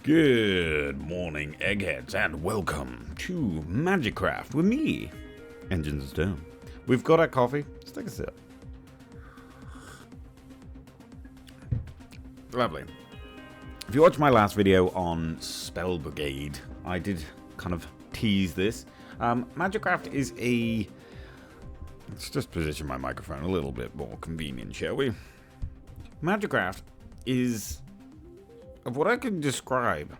Good morning, eggheads, and welcome to Magicraft with me, EnginesTheStone. We've got our coffee. Let's take a sip. Lovely. If you watched my last video on Spell Brigade, I did kind of tease this. Magicraft is a... Let's just position my microphone a little bit more convenient, shall we? Magicraft is... of what I can describe,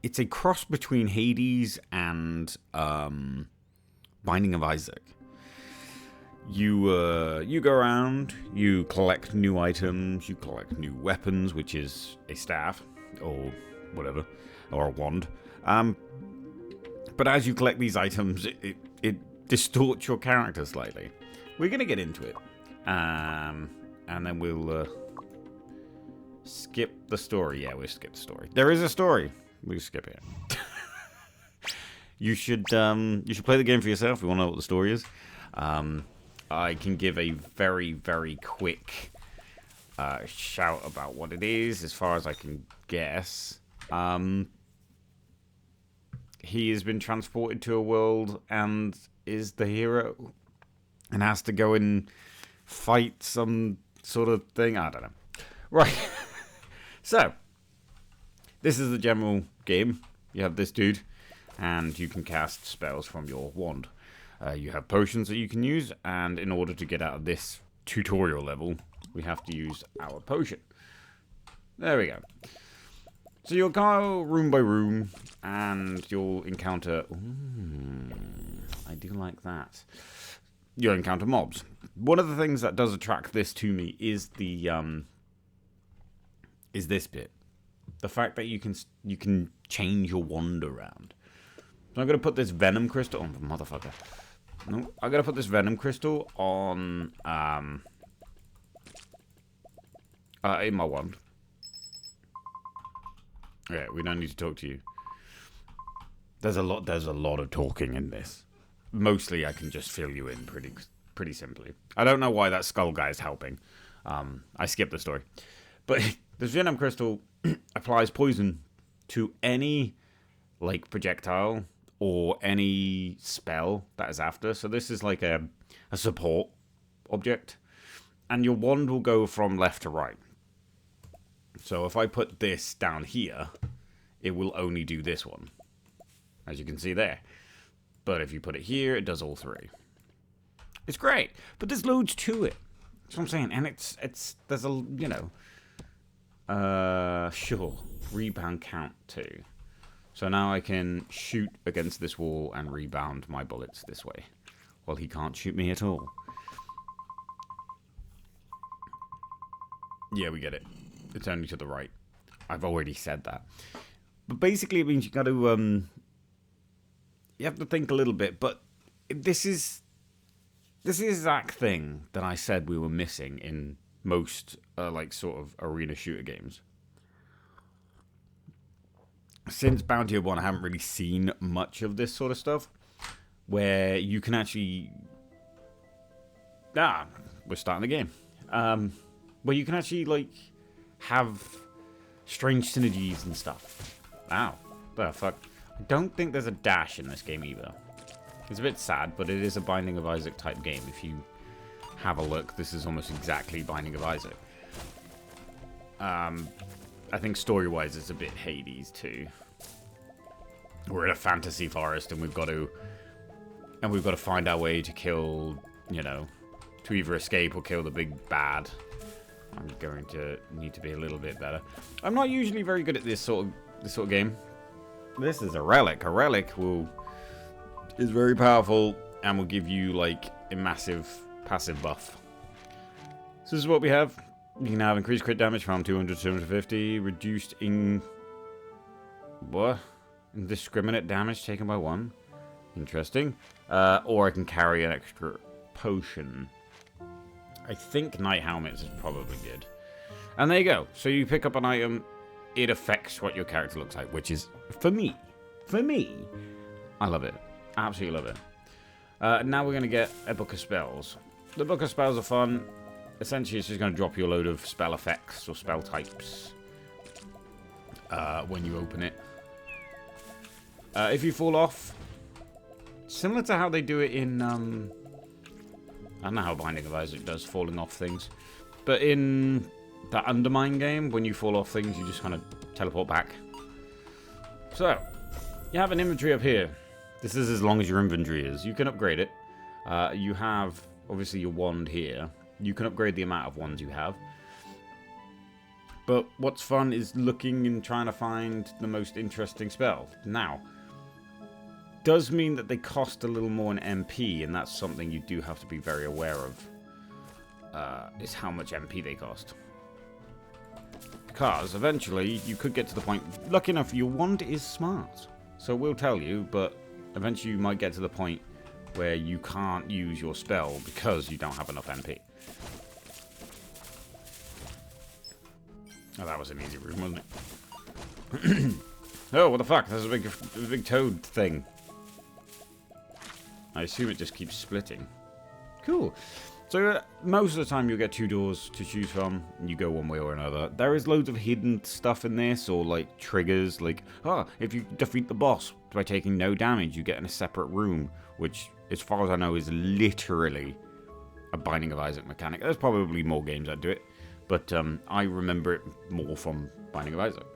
it's a cross between Hades and Binding of Isaac. You go around, you collect new items, you collect new weapons, which is a staff or whatever, or a wand. But as you collect these items, it distorts your character slightly. We're gonna get into it, and then we'll. Skip the story. Yeah, we'll skip the story. There is a story. We'll skip it. You should play the game for yourself if you want to know what the story is. I can give a very, very quick shout about what it is, as far as I can guess. He has been transported to a world and is the hero and has to go and fight some sort of thing. I don't know. Right. So, this is the general game. You have this dude, and you can cast spells from your wand. You have potions that you can use, and in order to get out of this tutorial level, we have to use our potion. There we go. So you'll go room by room, and you'll encounter... Ooh, I do like that. You'll encounter mobs. One of the things that does attract this to me is the... is this bit. The fact that you can change your wand around. So I'm going to put this venom crystal... Oh, motherfucker. No, I'm going to put this venom crystal on... in my wand. Yeah, we don't need to talk to you. There's a lot of talking in this. Mostly I can just fill you in pretty simply. I don't know why that skull guy is helping. I skipped the story. But... this venom crystal applies poison to any, like, projectile or any spell that is after. So this is like a support object. And your wand will go from left to right. So if I put this down here, it will only do this one. As you can see there. But if you put it here, it does all three. It's great. But there's loads to it. That's what I'm saying. And there's a, you know... sure. Rebound count 2. So now I can shoot against this wall and rebound my bullets this way. Well, he can't shoot me at all. Yeah, we get it. It's only to the right. I've already said that. But basically it means you got to, you have to think a little bit, but this is the exact thing that I said we were missing in most, like, sort of arena shooter games. Since Bounty of 1, I haven't really seen much of this sort of stuff, where you can actually... we're starting the game. Where you can actually, like, have strange synergies and stuff. Ow. The fuck? I don't think there's a dash in this game either. It's a bit sad, but it is a Binding of Isaac type game. If you have a look, this is almost exactly Binding of Isaac. I think story-wise it's a bit Hades too. We're in a fantasy forest and we've got to find our way to kill, you know, to either escape or kill the big bad. I'm going to need to be a little bit better. I'm not usually very good at this sort of game. This is a relic. A relic is very powerful and will give you, like, a massive passive buff. So this is what we have. You can have increased crit damage from 200 to 250, reduced indiscriminate damage taken by 1. Interesting. Or I can carry an extra potion. I think Knight Helmets is probably good. And there you go. So you pick up an item, it affects what your character looks like, which is, for me, I love it. Absolutely love it. Now we're going to get a book of spells. The book of spells are fun. Essentially, it's just going to drop you a load of spell effects or spell types. when you open it. If you fall off, similar to how they do it in, I don't know how Binding of Isaac does falling off things, but in that Undermine game, when you fall off things, you just kind of teleport back. So, you have an inventory up here. This is as long as your inventory is. You can upgrade it. You have, obviously, your wand here. You can upgrade the amount of wands you have. But what's fun is looking and trying to find the most interesting spell. Now, does mean that they cost a little more in MP, and that's something you do have to be very aware of, is how much MP they cost. Because eventually you could get to the point, lucky enough, your wand is smart, so it will tell you, but eventually you might get to the point where you can't use your spell because you don't have enough MP. Oh, that was an easy room, wasn't it? Oh, what the fuck? There's a big toad thing. I assume it just keeps splitting. Cool. So most of the time you'll get 2 doors to choose from, and you go one way or another. There is loads of hidden stuff in this, or like triggers, like, if you defeat the boss by taking no damage, you get in a separate room, which, as far as I know, is literally a Binding of Isaac mechanic. There's probably more games that do it, but I remember it more from Binding of Isaac.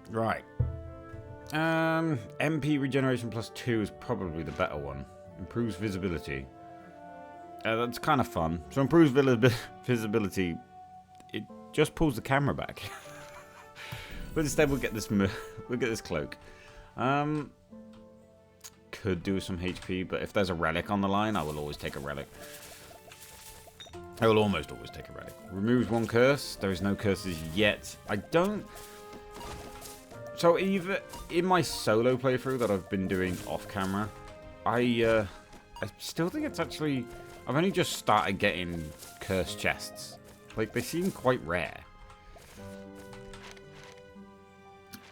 Right. MP regeneration +2 is probably the better one. Improves visibility. That's kind of fun. So improves visibility. It just pulls the camera back. But instead we'll get this cloak. Could do some HP, but if there's a relic on the line, I will always take a relic. I will almost always take a relic. Removes 1 curse. There is no curses yet. I don't. So either in my solo playthrough that I've been doing off camera, I still think it's actually, I've only just started getting curse chests. Like, they seem quite rare.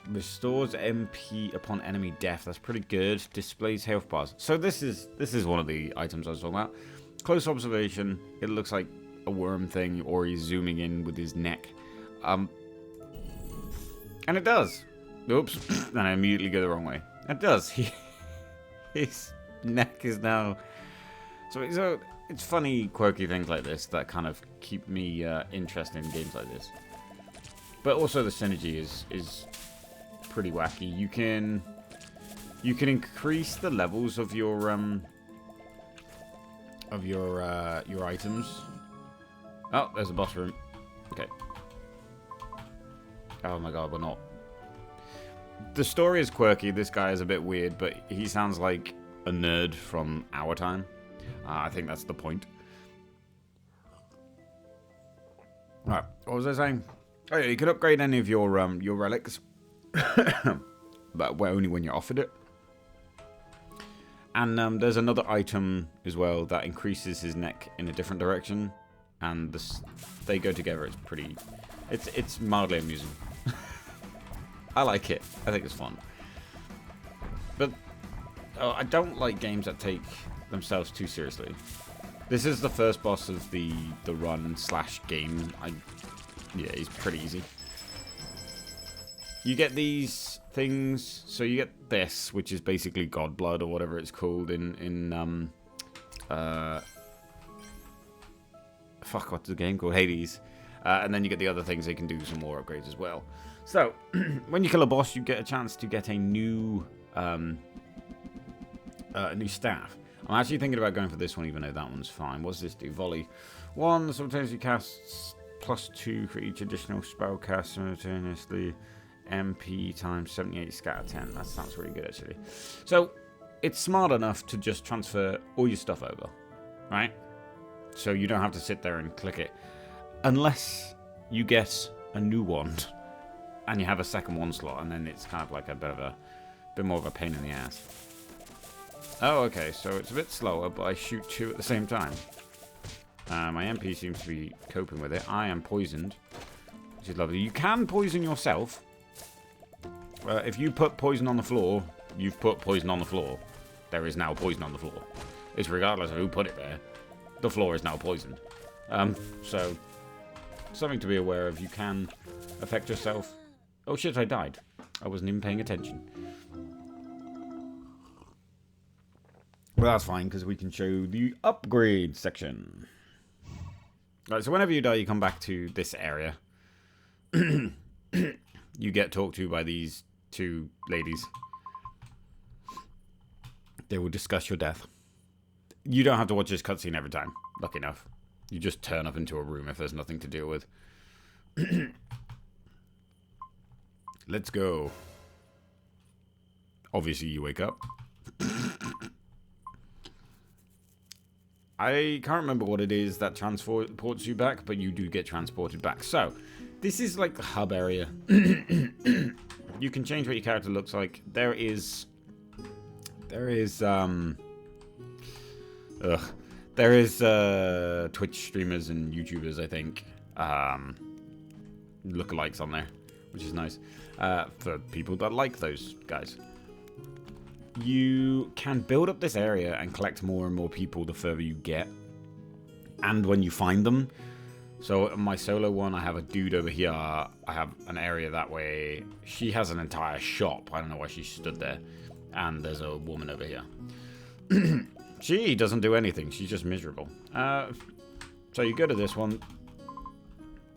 Restores MP upon enemy death. That's pretty good. Displays health bars. So this is one of the items I was talking about. Close observation. It looks like a worm thing, or he's zooming in with his neck. And it does. Oops. And I immediately go the wrong way. It does. His neck is now. So it's funny, quirky things like this that kind of keep me interested in games like this. But also the synergy is pretty wacky. You can increase the levels of your items. Oh, there's a boss room. Okay. Oh my god, we're not. The story is quirky. This guy is a bit weird, but he sounds like a nerd from our time. I think that's the point. Right, what was I saying? Oh yeah, you can upgrade any of your relics, but only when you're offered it. And there's another item as well that increases his neck in a different direction, and they go together. It's pretty. It's mildly amusing. I like it. I think it's fun. But I don't like games that take themselves too seriously. This is the first boss of the run/game. Yeah, he's pretty easy. You get these things. So you get this, which is basically God Blood or whatever it's called in fuck, what's the game called? Hades. And then you get the other things. They can do some more upgrades as well. So, when you kill a boss, you get a chance to get a new staff. I'm actually thinking about going for this one, even though that one's fine. What's this do? Volley. 1 simultaneously casts +2 for each additional spell cast simultaneously. MP times 78 scatter 10. That sounds really good, actually. So, it's smart enough to just transfer all your stuff over, right? So you don't have to sit there and click it. Unless you get a new wand. And you have a second one slot, and then it's kind of like a bit more of a pain in the ass. Oh, okay, so it's a bit slower, but I shoot 2 at the same time. My MP seems to be coping with it. I am poisoned, which is lovely. You can poison yourself. If you put poison on the floor, you've put poison on the floor. There is now poison on the floor. It's regardless of who put it there. The floor is now poisoned. So something to be aware of. You can affect yourself. Oh shit, I died. I wasn't even paying attention. Well, that's fine, because we can show the upgrade section. Right, so whenever you die, you come back to this area. You get talked to by these two ladies. They will discuss your death. You don't have to watch this cutscene every time, lucky enough. You just turn up into a room if there's nothing to deal with. Let's go. Obviously, you wake up. I can't remember what it is that transports you back, but you do get transported back. So, this is like the hub area. You can change what your character looks like. There is Twitch streamers and YouTubers, I think, lookalikes on there, which is nice, for people that like those guys. You can build up this area and collect more and more people the further you get, and when you find them. So my solo one, I have a dude over here. I have an area that way. She has an entire shop. I don't know why she stood there. And there's a woman over here. She doesn't do anything. She's just miserable. So you go to this one.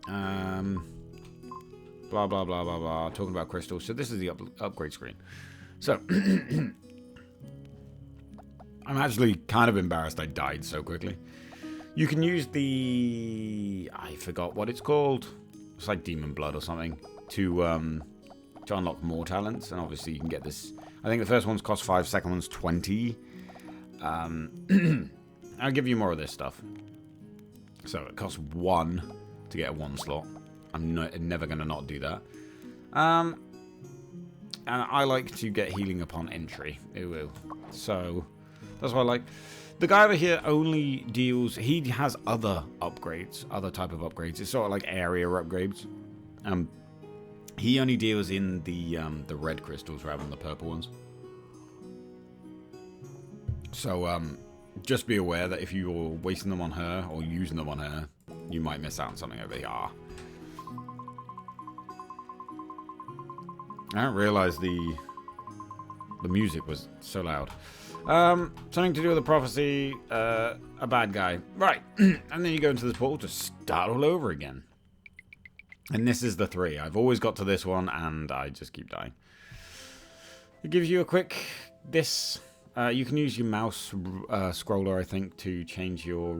Blah, blah, blah, blah, blah. Talking about crystals. So this is the upgrade screen. So, I'm actually kind of embarrassed I died so quickly. You can use the... I forgot what it's called. It's like Demon Blood or something. To unlock more talents. And obviously you can get this... I think the first one's cost 5, second one's 20. I'll give you more of this stuff. So it costs 1 to get a 1 slot. I'm never going to not do that. And I like to get healing upon entry. Ooh. So that's what I like. The guy over here only deals... He has other upgrades. Other type of upgrades. It's sort of like area upgrades. He only deals in the red crystals rather than the purple ones. So, just be aware that if you're wasting them on her or using them on her, you might miss out on something over here. I didn't realize the music was so loud. Something to do with the prophecy, a bad guy. Right, and then you go into this portal to start all over again. And this is the 3. I've always got to this one, and I just keep dying. It gives you a quick... you can use your mouse scroller, I think, to change your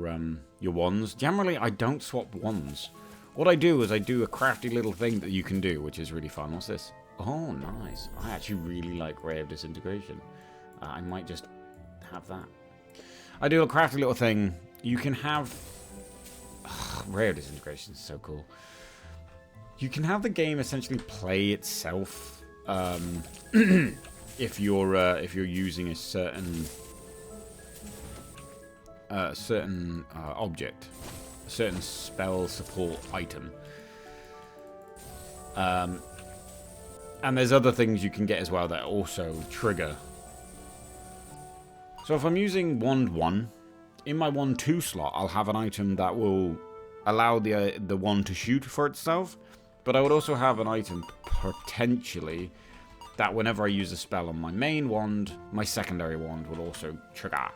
wands. Generally, I don't swap wands. What I do is I do a crafty little thing that you can do, which is really fun. What's this? Oh, nice. I actually really like Ray of Disintegration. I might just have that. I do a crafty little thing. You can have... Ray of Disintegration is so cool. You can have the game essentially play itself if you're using a certain object, a certain spell support item. And there's other things you can get as well that also trigger. So if I'm using wand 1, in my wand 2 slot, I'll have an item that will allow the wand to shoot for itself. But I would also have an item, potentially, that whenever I use a spell on my main wand, my secondary wand will also trigger.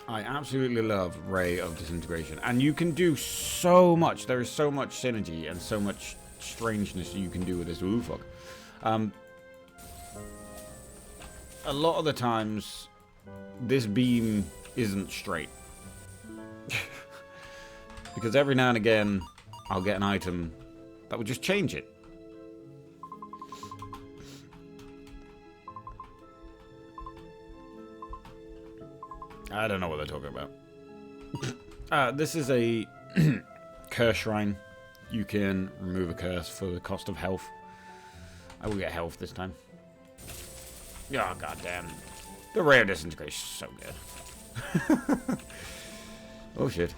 I absolutely love Ray of Disintegration. And you can do so much. There is so much synergy and so much strangeness you can do with this. Ooh, fuck. A lot of the times, this beam isn't straight. Because every now and again, I'll get an item that will just change it. I don't know what they're talking about. This is a curse shrine. You can remove a curse for the cost of health. I will get health this time. Oh, goddamn. The Ray of Disintegration is so good. Oh, shit.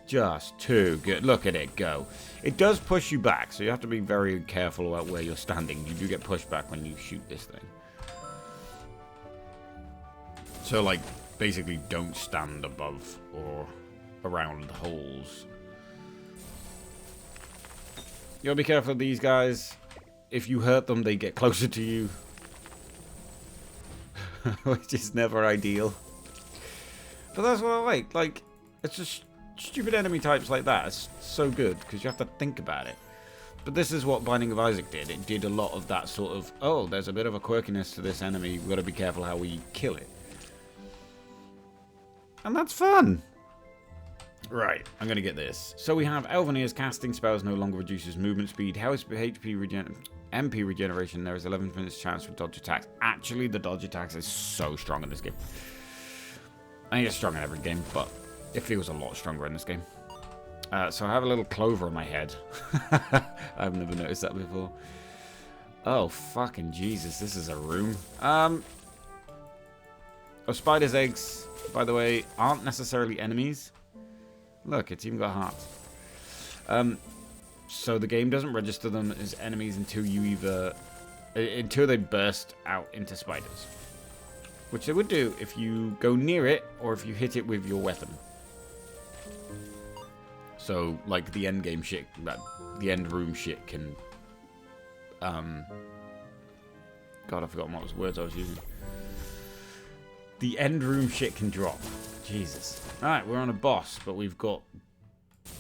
Just too good. Look at it go. It does push you back, so you have to be very careful about where you're standing. You do get pushed back when you shoot this thing. So, like, basically don't stand above or around holes. You gotta be careful of these guys. If you hurt them, they get closer to you. Which is never ideal. But that's what I like. Like, it's just stupid enemy types like that. It's so good, because you have to think about it. But this is what Binding of Isaac did. It did a lot of that sort of, oh, there's a bit of a quirkiness to this enemy. We've got to be careful how we kill it. And that's fun. Right, I'm going to get this. So we have Elveneer's casting spells no longer reduces movement speed. MP regeneration. There is 11 minutes chance for dodge attacks. Actually, the dodge attacks is so strong in this game. I think it's strong in every game, but it feels a lot stronger in this game. So I have a little clover on my head. I've never noticed that before. Oh, fucking Jesus, this is a room. Oh, spider's eggs, by the way, aren't necessarily enemies. Look, it's even got hearts. So the game doesn't register them as enemies until they burst out into spiders. Which they would do if you go near it, or if you hit it with your weapon. So, like, the end game shit, the end room shit can, God, I've forgotten what words I was using. The end room shit can drop. Jesus. Alright, we're on a boss, but we've got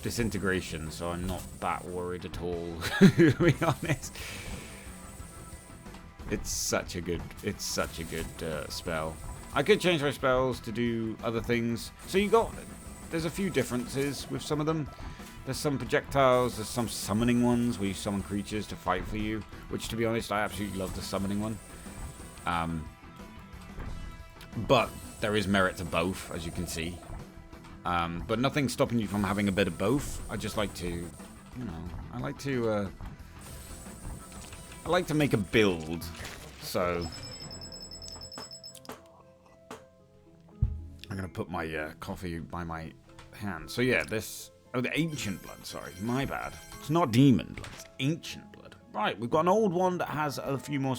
disintegration, so I'm not that worried at all, to be honest. It's such a good spell. I could change my spells to do other things. So there's a few differences with some of them. There's some projectiles, there's some summoning ones where you summon creatures to fight for you, which, to be honest, I absolutely love the summoning one. But there is merit to both, as you can see. But nothing's stopping you from having a bit of both. I just like to, you know, I like to make a build. So I'm gonna put my coffee by my hand. So yeah, this. Oh, the ancient blood. Sorry, my bad. It's not demon blood. It's ancient blood. Right, we've got an old one that has a few more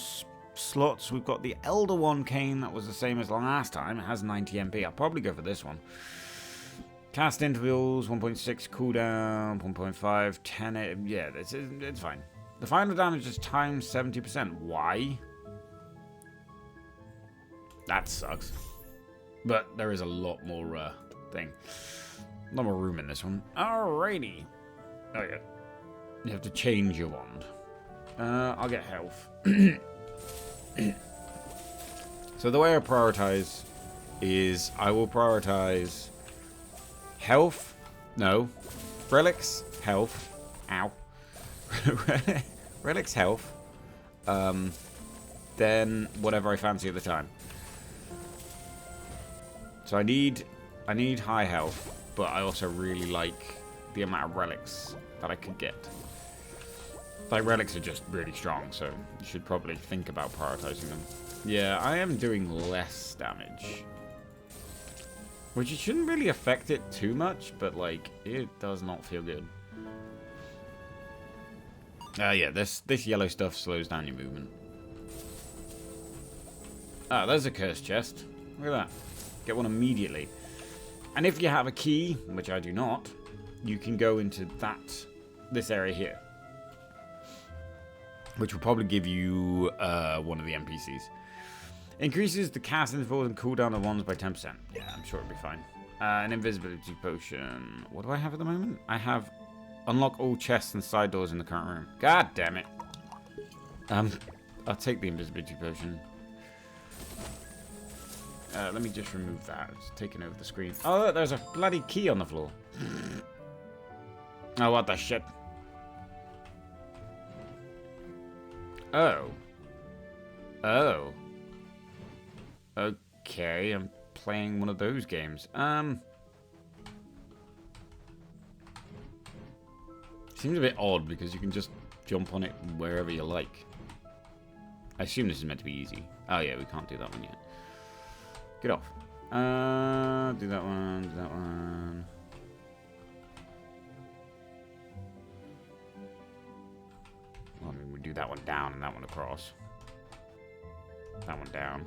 slots. We've got the elder one, Kane. That was the same as last time. It has 90 MP. I'll probably go for this one. Cast intervals 1.6 cooldown 1.5 10. Yeah, it's fine. The final damage is times 70%. Why? That sucks. But there is a lot more thing. A lot more room in this one. Alrighty. Oh yeah. You have to change your wand. I'll get health. So the way I prioritize is I will prioritize health. No. Relics. Health. Ow. Relics, health. Then whatever I fancy at the time. So I need high health, but I also really like the amount of relics that I could get. Like, relics are just really strong, so you should probably think about prioritizing them. Yeah, I am doing less damage. Which it shouldn't really affect it too much, but, like, it does not feel good. Yeah, this yellow stuff slows down your movement. Ah, there's a cursed chest. Look at that. Get one immediately. And if you have a key, which I do not, you can go into this area here. Which will probably give you one of the NPCs. Increases the cast interval and cooldown of wands by 10%. Yeah, I'm sure it'll be fine. An invisibility potion. What do I have at the moment? I have unlock all chests and side doors in the current room. God damn it. I'll take the invisibility potion. Let me just remove that. It's taking over the screen. Oh, look, there's a bloody key on the floor. Oh, what the shit? Oh. Oh. Okay, I'm playing one of those games. Seems a bit odd because you can just jump on it wherever you like. I assume this is meant to be easy. Oh yeah, we can't do that one yet. Get off. Do that one, do that one. Well, I mean, we do that one down and that one across. That one down.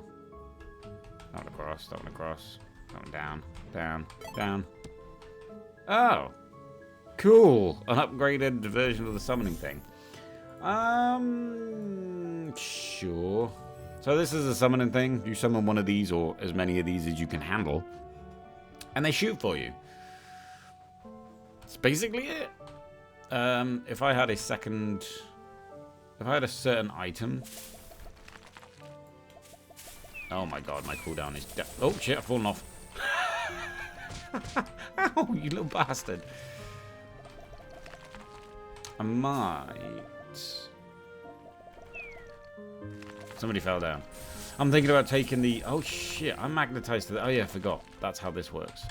That one across, that one across. That one down, down, down. Oh! Cool! An upgraded version of the summoning thing. Sure. So this is a summoning thing. You summon one of these or as many of these as you can handle. And they shoot for you. That's basically it. If I had a second... If I had a certain item... Oh my god, my cooldown is... Oh shit, I've fallen off. Ow, you little bastard. I might... Somebody fell down. I'm thinking about taking the... Oh shit, I'm magnetized to the... Oh yeah, I forgot. That's how this works.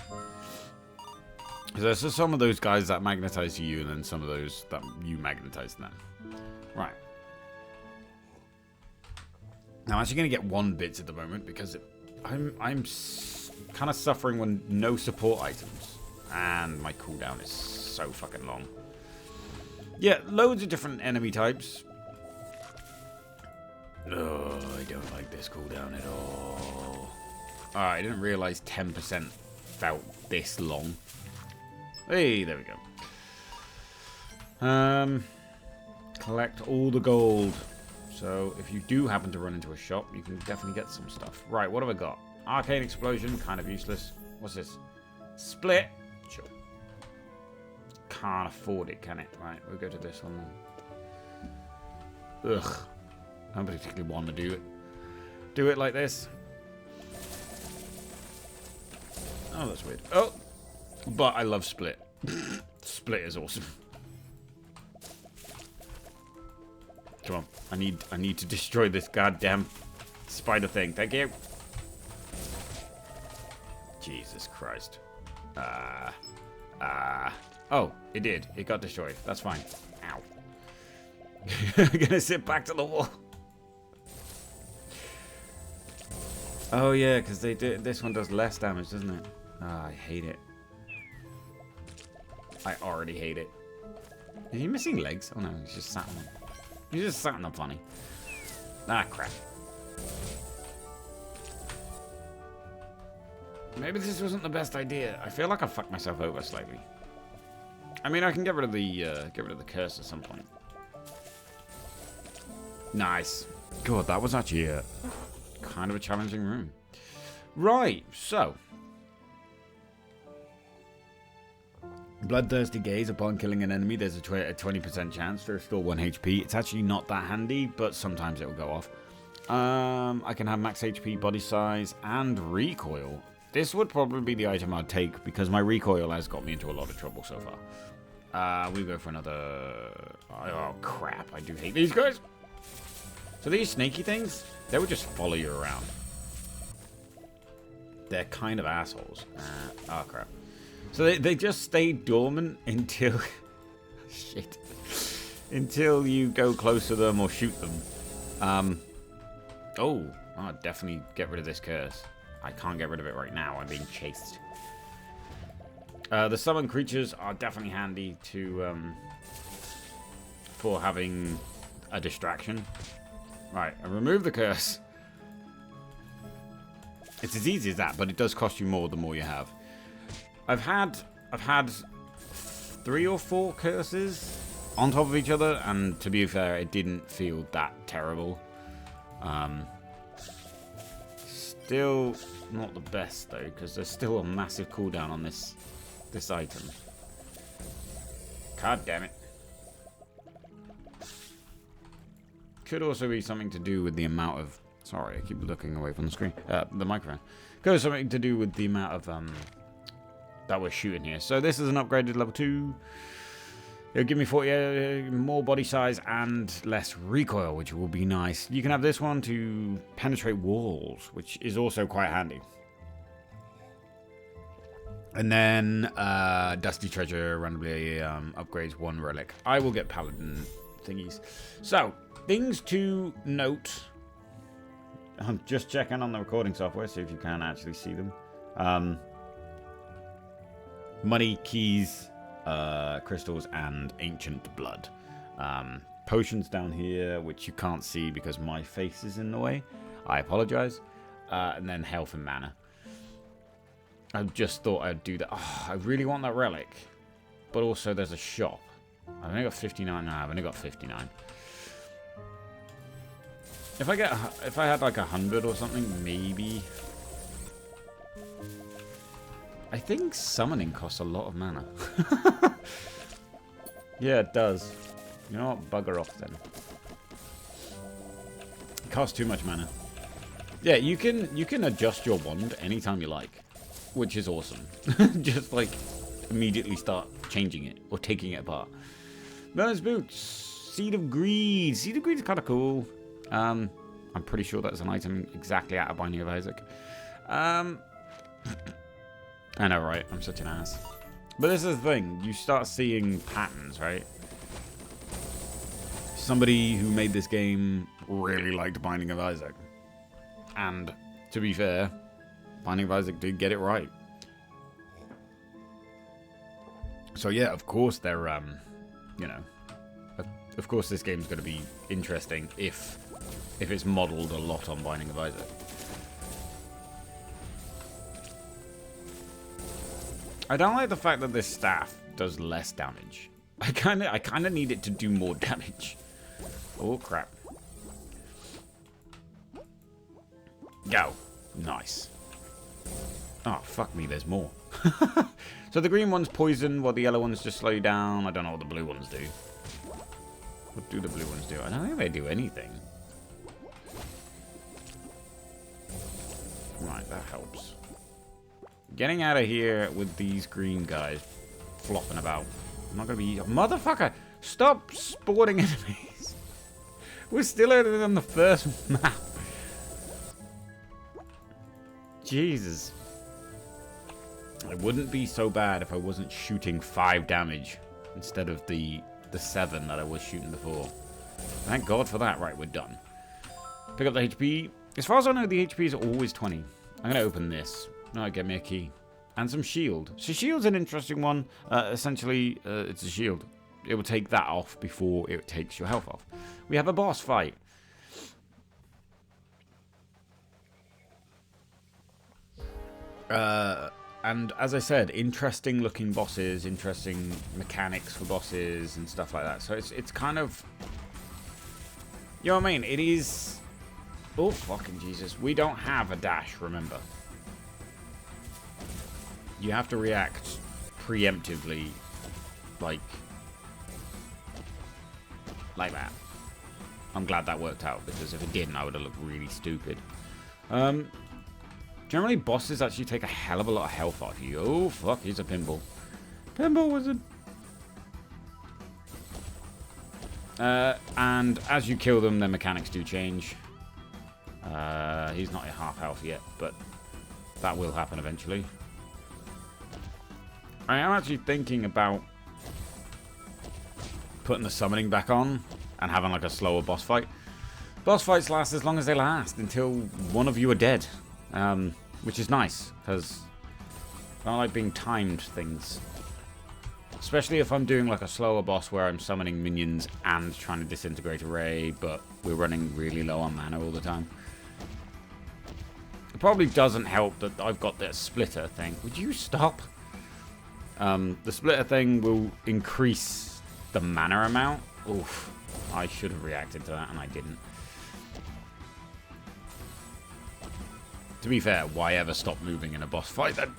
So there's just some of those guys that magnetize to you, and then some of those that you magnetize to them. Right. Now I'm actually going to get 1 bits at the moment because I'm kind of suffering with no support items, and my cooldown is so fucking long. Yeah, loads of different enemy types. Oh, I don't like this cooldown at all. Alright, I didn't realize 10% felt this long. Hey, there we go. Collect all the gold. So, if you do happen to run into a shop, you can definitely get some stuff. Right, what have I got? Arcane Explosion, kind of useless. What's this? Split. Sure. Can't afford it, can it? Right, we'll go to this one then. Ugh. I don't particularly want to do it. Do it like this. Oh, that's weird. Oh! But I love Split. Split is awesome. Come on. I need to destroy this goddamn spider thing. Thank you. Jesus Christ. Oh, it did. It got destroyed. That's fine. Ow. I'm gonna sit back to the wall. Oh yeah, because they do. This one does less damage, doesn't it? Ah, I hate it. I already hate it. Are you missing legs? Oh no, he's just sat on them. He's just sat on them funny. Ah, crap. Maybe this wasn't the best idea. I feel like I fucked myself over slightly. I mean, I can get rid of the curse at some point. Nice. God, that was actually kind of a challenging room. Right, so. Bloodthirsty Gaze. Upon killing an enemy, there's a 20% chance to restore 1 HP. It's actually not that handy, but sometimes it will go off. I can have max HP, body size, and recoil. This would probably be the item I'd take because my recoil has got me into a lot of trouble so far. We'll go for another... Oh, crap. I do hate these guys. So these snaky things, they would just follow you around. They're kind of assholes. Oh, crap. So they just stay dormant until... shit. Until you go close to them or shoot them. I'll definitely get rid of this curse. I can't get rid of it right now. I'm being chased. The summon creatures are definitely handy to... for having a distraction. Right, I remove the curse. It's as easy as that, but it does cost you more the more you have. I've had 3 or 4 curses on top of each other, and to be fair, it didn't feel that terrible. Still not the best though, because there's still a massive cooldown on this item. God damn it. Could also be something to do with the amount of... Sorry, I keep looking away from the screen. The microphone. Could have something to do with the amount of... that we're shooting here. So this is an upgraded level 2. It'll give me 40 more body size and less recoil, which will be nice. You can have this one to penetrate walls, which is also quite handy. And then Dusty Treasure randomly upgrades 1 relic. I will get Paladin thingies. So, things to note. I'm just checking on the recording software, see if you can actually see them. Money, keys, crystals, and ancient blood. Potions down here, which you can't see because my face is in the way. I apologize. and then health and mana. I just thought I'd do that. Oh, I really want that relic. But also there's a shop. I've only got 59 now. I've only got 59. If I had like 100 or something, maybe. I think summoning costs a lot of mana. Yeah, it does. You know what? Bugger off then. It costs too much mana. Yeah, you can adjust your wand anytime you like, which is awesome. Just like immediately start changing it or taking it apart. Merlin's boots, Seed of Greed. Seed of Greed is kind of cool. I'm pretty sure that's an item exactly out of Binding of Isaac. I know, right? I'm such an ass. But this is the thing. You start seeing patterns, right? Somebody who made this game really liked Binding of Isaac. And, to be fair, Binding of Isaac did get it right. So yeah, of course they're, you know... Of course this game's going to be interesting if it's modelled a lot on Binding of Isaac. I don't like the fact that this staff does less damage. I kind of need it to do more damage. Oh crap! Go, nice. Oh fuck me, there's more. So the green one's poison, while the yellow ones just slow you down. I don't know what the blue ones do. What do the blue ones do? I don't think they do anything. Right, that helps. Getting out of here with these green guys flopping about. I'm not gonna be... Motherfucker! Stop sporting enemies! We're still earlier than the first map. Jesus. It wouldn't be so bad if I wasn't shooting 5 damage instead of the 7 that I was shooting before. Thank God for that. Right, we're done. Pick up the HP. As far as I know, the HP is always 20. I'm going to open this. No, get me a key. And some shield. So shield's an interesting one. Essentially, it's a shield. It will take that off before it takes your health off. We have a boss fight. And as I said, interesting looking bosses, interesting mechanics for bosses and stuff like that. So it's kind of... You know what I mean? It is... Oh, fucking Jesus. We don't have a dash, remember. You have to react preemptively, like that. I'm glad that worked out, because if it didn't, I would have looked really stupid. Generally, bosses actually take a hell of a lot of health off you. Oh, fuck, he's a pinball. Pinball wizard. And as you kill them, their mechanics do change. He's not at half health yet, but that will happen eventually. I am actually thinking about putting the summoning back on and having like a slower boss fight. Boss fights last as long as they last, until one of you are dead. Which is nice, because I don't like being timed things. Especially if I'm doing like a slower boss where I'm summoning minions and trying to disintegrate a ray, but we're running really low on mana all the time. It probably doesn't help that I've got that splitter thing. Would you stop? The splitter thing will increase the mana amount. Oof, I should have reacted to that and I didn't. To be fair, why ever stop moving in a boss fight then?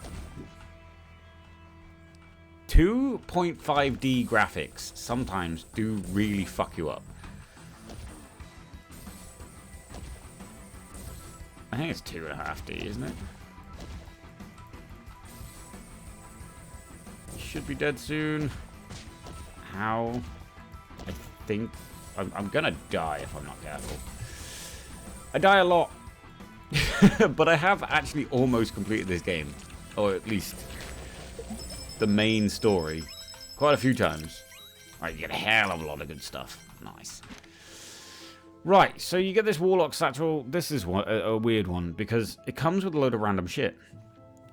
2.5D graphics sometimes do really fuck you up. I think it's 2.5D, isn't it? You should be dead soon. How? I think... I'm gonna die if I'm not careful. I die a lot. But I have actually almost completed this game. Or at least the main story. Quite a few times. Right, you get a hell of a lot of good stuff. Nice. Right, so you get this Warlock Satchel. This is a weird one, because it comes with a load of random shit.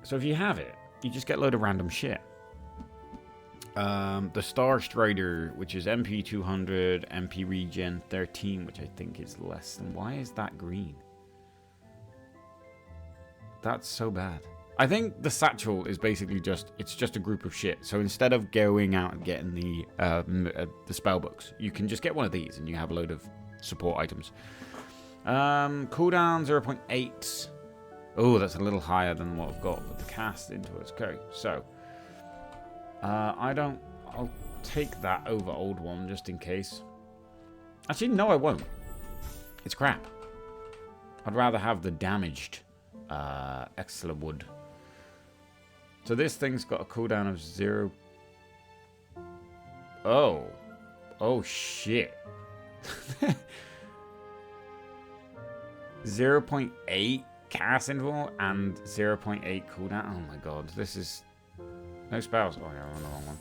So if you have it, you just get a load of random shit. The Star Strider, which is MP 200, MP Regen 13, which I think is less than... Why is that green? That's so bad. I think the satchel is basically it's just a group of shit. So instead of going out and getting the spell books, you can just get one of these and you have a load of support items. Cooldown 0.8. Oh, that's a little higher than what I've got with the cast into it. Okay, so I'll take that over old one just in case. Actually, no, I won't. It's crap. I'd rather have the damaged Exla wood. So this thing's got a cooldown of 0. Oh shit. 0.8 cast interval and 0.8 cooldown. Oh my god, this is no spells. Oh yeah, I'm on the wrong one.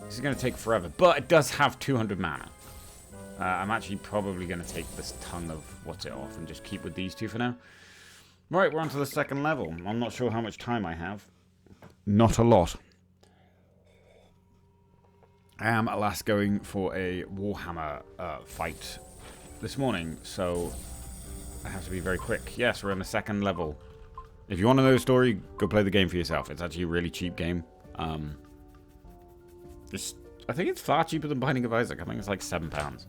This is going to take forever, but it does have 200 mana. I'm actually probably going to take this tongue of what's it off and just keep with these two for now. Right, we're on to the second level. I'm not sure how much time I have. Not a lot. I am at last going for a Warhammer fight this morning, so I have to be very quick. Yes, we're on the second level. If you want to know the story, go play the game for yourself. It's actually a really cheap game. I think it's far cheaper than Binding of Isaac. I think it's like £7.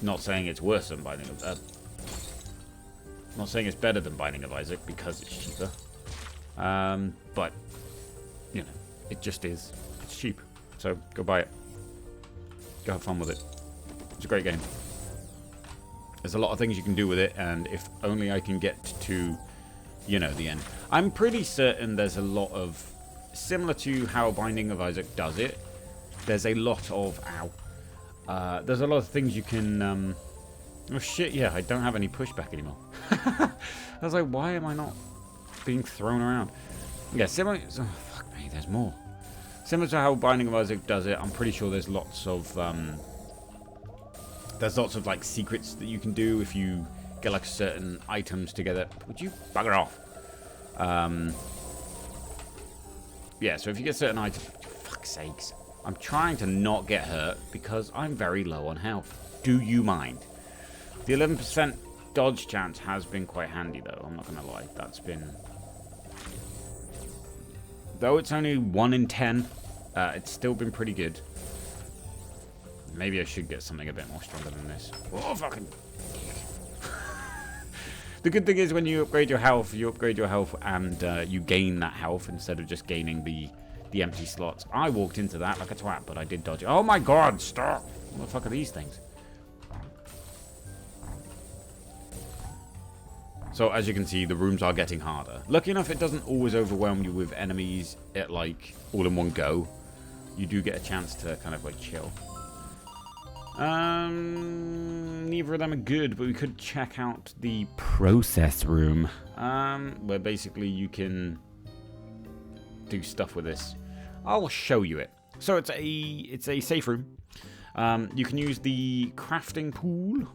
Not saying it's worse than Binding of... not saying it's better than Binding of Isaac because it's cheaper. But, you know, it just is. It's cheap. So, go buy it. Go have fun with it. It's a great game. There's a lot of things you can do with it, and if only I can get to, you know, the end. I'm pretty certain there's a lot of... Similar to how Binding of Isaac does it, there's a lot of... there's a lot of things you can... oh shit, yeah, I don't have any pushback anymore. I was like, why am I not being thrown around? Yeah, similar... Oh, fuck me, there's more. Similar to how Binding of Isaac does it, I'm pretty sure there's lots of... there's lots of, like, secrets that you can do if you get, like, certain items together. Would you bugger off? Yeah, so if you get certain items... For fuck's sakes. I'm trying to not get hurt because I'm very low on health. Do you mind? The 11% dodge chance has been quite handy, though. I'm not going to lie. That's been... Though it's only 1 in 10, it's still been pretty good. Maybe I should get something a bit more stronger than this. Oh, fucking... The good thing is when you upgrade your health and you gain that health instead of just gaining the empty slots. I walked into that like a twat, but I did dodge it. Oh my god, stop! What the fuck are these things? So as you can see, the rooms are getting harder. Lucky enough, it doesn't always overwhelm you with enemies at like all in one go. You do get a chance to kind of like chill. Neither of them are good, but we could check out the process room, where basically you can do stuff with this. I'll show you it. So it's a safe room. You can use the crafting pool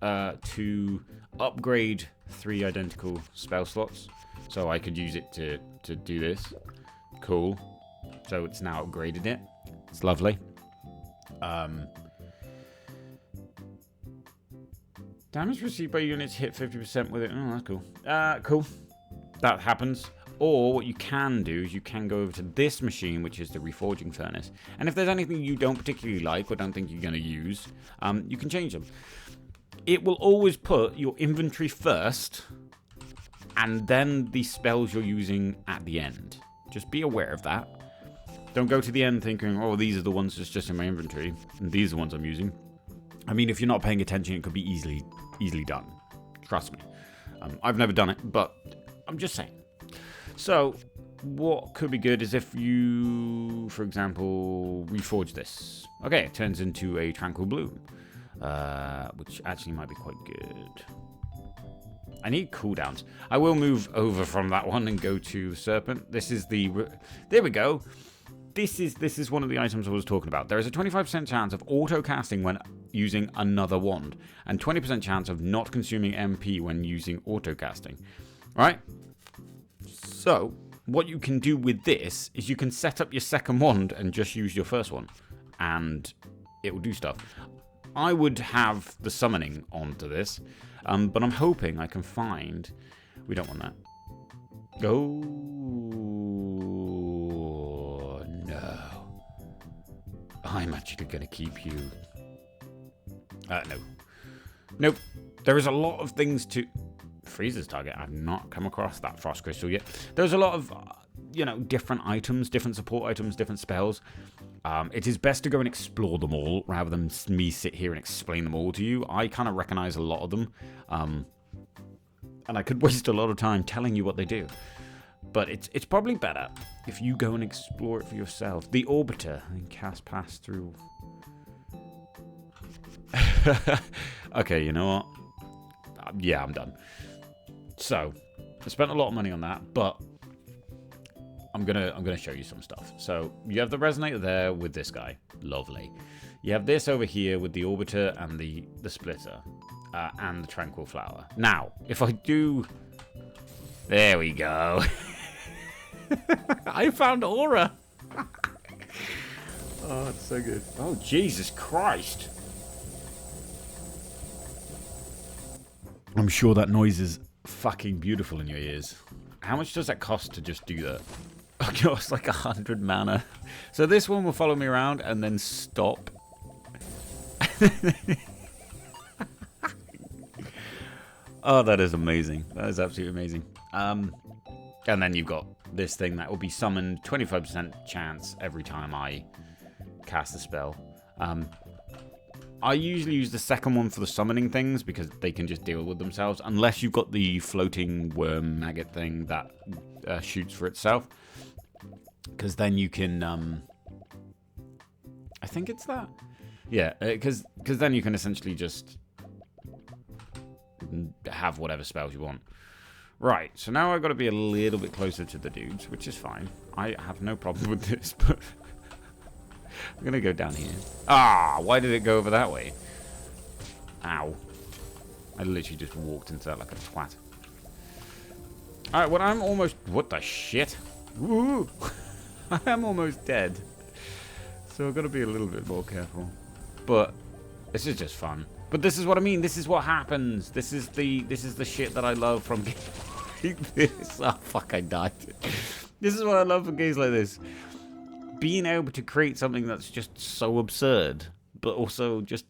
to upgrade 3 identical spell slots. So I could use it to do this. Cool. So it's now upgraded it. It's lovely. Damage received by units hit 50% with it. Oh, that's cool. Cool. That happens. Or what you can do is you can go over to this machine, which is the reforging furnace. And if there's anything you don't particularly like or don't think you're going to use, you can change them. It will always put your inventory first and then the spells you're using at the end. Just be aware of that. Don't go to the end thinking, oh, these are the ones that's just in my inventory and these are the ones I'm using. I mean, if you're not paying attention, it could be easily done. Trust me. I've never done it, but I'm just saying. So, what could be good is if you, for example, reforge this. Okay, it turns into a Tranquil Bloom, which actually might be quite good. I need cooldowns. I will move over from that one and go to Serpent. This is the... There we go. This is one of the items I was talking about. There is a 25% chance of auto-casting when using another wand, and 20% chance of not consuming MP when using auto-casting. Right? So, what you can do with this is you can set up your second wand and just use your first one, and it will do stuff. I would have the summoning onto this, but I'm hoping I can find... We don't want that. Oh, no. I'm actually going to keep you... no. Nope. There is a lot of things to... Freezer's target. I've not come across that frost crystal yet. There's a lot of, different items, different support items, different spells. It is best to go and explore them all rather than me sit here and explain them all to you. I kind of recognize a lot of them. And I could waste a lot of time telling you what they do. But it's probably better if you go and explore it for yourself. The Orbiter. And cast pass through. Okay, you know what? Yeah, I'm done. So, I spent a lot of money on that, but I'm gonna show you some stuff. So, you have the resonator there with this guy. Lovely. You have this over here with the Orbiter and the Splitter. And the Tranquil Flower. Now, if I do... There we go. I found Aura. Oh, it's so good. Oh, Jesus Christ. I'm sure that noise is fucking beautiful in your ears. How much does that cost to just do that? Oh, God, it's like 100 mana. So this one will follow me around and then stop. Oh, that is amazing. That is absolutely amazing. And then you've got this thing that will be summoned 25% chance every time I cast a spell. I usually use the second one for the summoning things because they can just deal with themselves. Unless you've got the floating worm maggot thing that shoots for itself. Because then you can... I think it's that. Yeah, because then you can essentially just... have whatever spells you want. Right, so now I've got to be a little bit closer to the dudes, which is fine. I have no problem with this, but I'm going to go down here. Ah, why did it go over that way? Ow. I literally just walked into that like a twat. Alright, well, I'm almost... What the shit? Woo! I am almost dead. So I've got to be a little bit more careful. But this is just fun. But this is what I mean. This is what happens. This is the shit that I love from this. Oh fuck! I died. This is what I love from games like this. Being able to create something that's just so absurd, but also just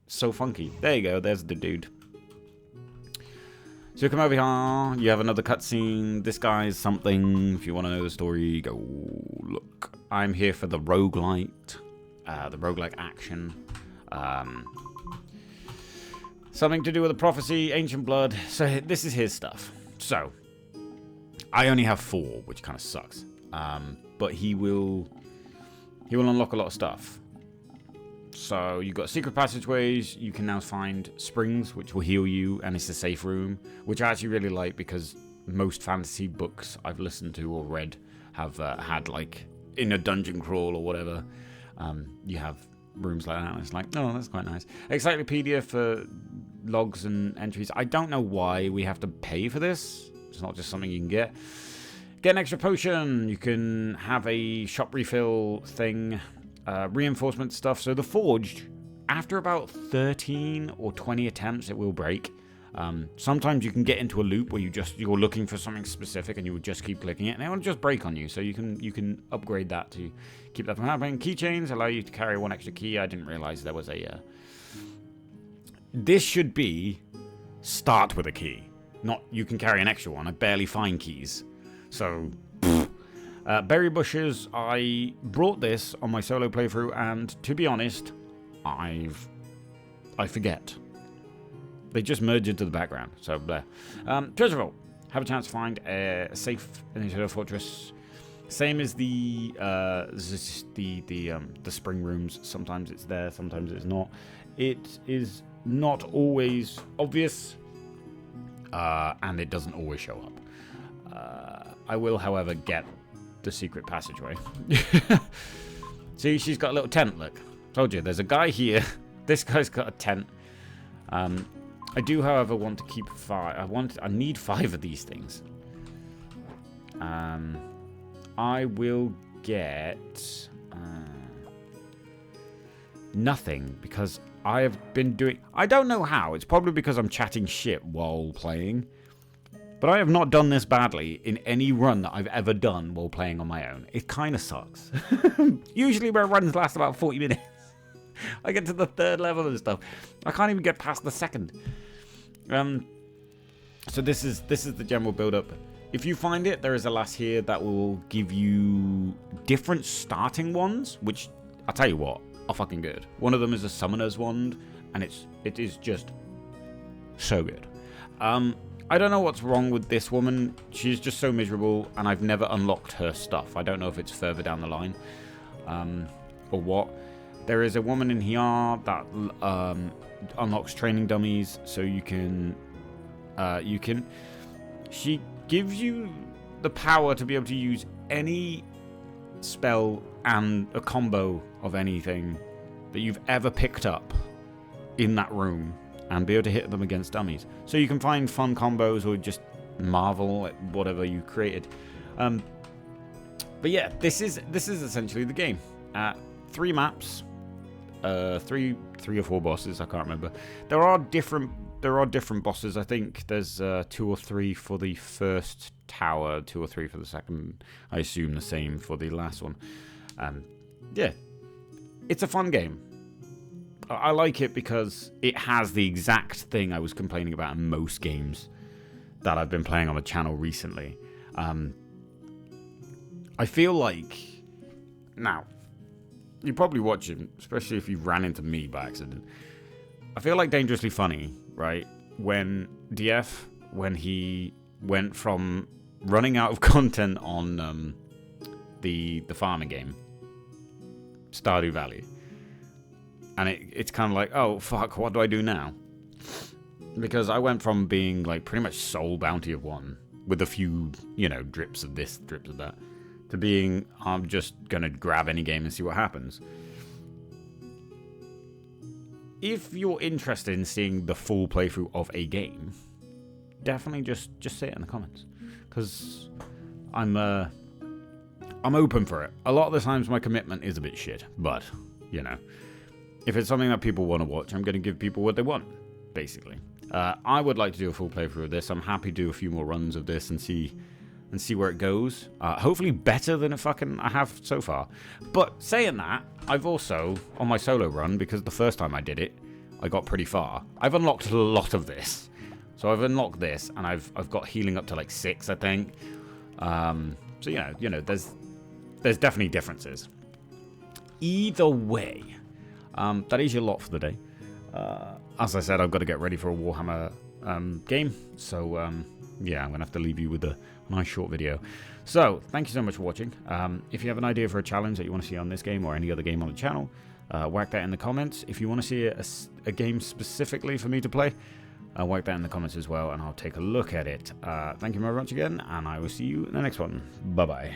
so funky. There you go. There's the dude. So you come over here. You have another cutscene. This guy's something. If you want to know the story, go look. I'm here for the roguelite, the roguelike action. Something to do with the prophecy, ancient blood. So this is his stuff. So I only have 4, which kind of sucks. But he will unlock a lot of stuff. So you've got secret passageways. You can now find springs, which will heal you, and it's a safe room, which I actually really like because most fantasy books I've listened to or read have had like in a dungeon crawl or whatever. You have rooms like that, and it's like, oh, that's quite nice. Encyclopedia for logs and entries. I don't know why we have to pay for this. It's not just something you can get. Get an extra potion. You can have a shop refill thing. Reinforcement stuff. So the forged, after about 13 or 20 attempts, it will break. Sometimes you can get into a loop where you're looking for something specific and you will just keep clicking it and it will just break on you. So you can upgrade that to keep that from happening. Keychains allow you to carry 1 extra key. I didn't realize there was a... This should be start with a key. Not you can carry an extra one. I barely find keys. So... berry bushes, I brought this on my solo playthrough and to be honest, I forget. They just merge into the background, so blah. Treasure vault. Have a chance to find a safe initiative fortress. Same as the spring rooms. Sometimes it's there, sometimes it's not. It is not always obvious, and it doesn't always show up. I will, however, get the secret passageway. See, she's got a little tent, look. Told you, there's a guy here. This guy's got a tent. I do, however, want to keep 5. I need 5 of these things. I will get nothing because I have been doing... I don't know how. It's probably because I'm chatting shit while playing. But I have not done this badly in any run that I've ever done while playing on my own. It kind of sucks. Usually my runs last about 40 minutes. I get to the 3rd level and stuff. I can't even get past the 2nd. So this is the general build-up. If you find it, there is a lass here that will give you different starting wands, which, I'll tell you what, are fucking good. One of them is a summoner's wand, and it is just so good. I don't know what's wrong with this woman. She's just so miserable, and I've never unlocked her stuff. I don't know if it's further down the line, or what. There is a woman in here that unlocks training dummies, so you can. She gives you the power to be able to use any spell and a combo of anything that you've ever picked up in that room and be able to hit them against dummies. So you can find fun combos or just marvel at whatever you created. But yeah, this is essentially the game. 3 maps, 3 or 4 bosses, I can't remember. There are different bosses. I think there's 2 or 3 for the first tower, 2 or 3 for the second. I assume the same for the last one. Yeah, it's a fun game. I like it because it has the exact thing I was complaining about in most games that I've been playing on the channel recently. I feel like... Now, you probably watch it, especially if you ran into me by accident. I feel like Dangerously Funny, right? When DF, when he went from running out of content on the farming game, Stardew Valley, and it's kind of like, oh fuck, what do I do now? Because I went from being like pretty much sole bounty of one with a few, you know, drips of this, drips of that, to being, I'm just gonna grab any game and see what happens. If you're interested in seeing the full playthrough of a game, definitely just say it in the comments, because I'm open for it. A lot of the times my commitment is a bit shit, but you know, if it's something that people want to watch, I'm going to give people what they want, basically. I would like to do a full playthrough of this. I'm happy to do a few more runs of this and see where it goes. Hopefully better than I have so far. But saying that, I've also, on my solo run, because the first time I did it, I got pretty far. I've unlocked a lot of this. So I've unlocked this, and I've got healing up to like 6, I think. So yeah, you know, there's definitely differences. Either way, that is your lot for the day. As I said, I've got to get ready for a Warhammer game. So yeah, I'm going to have to leave you with a nice short video. So, thank you so much for watching. If you have an idea for a challenge that you want to see on this game or any other game on the channel, whack that in the comments. If you want to see a game specifically for me to play, whack that in the comments as well, and I'll take a look at it. Thank you very much again, and I will see you in the next one. Bye-bye.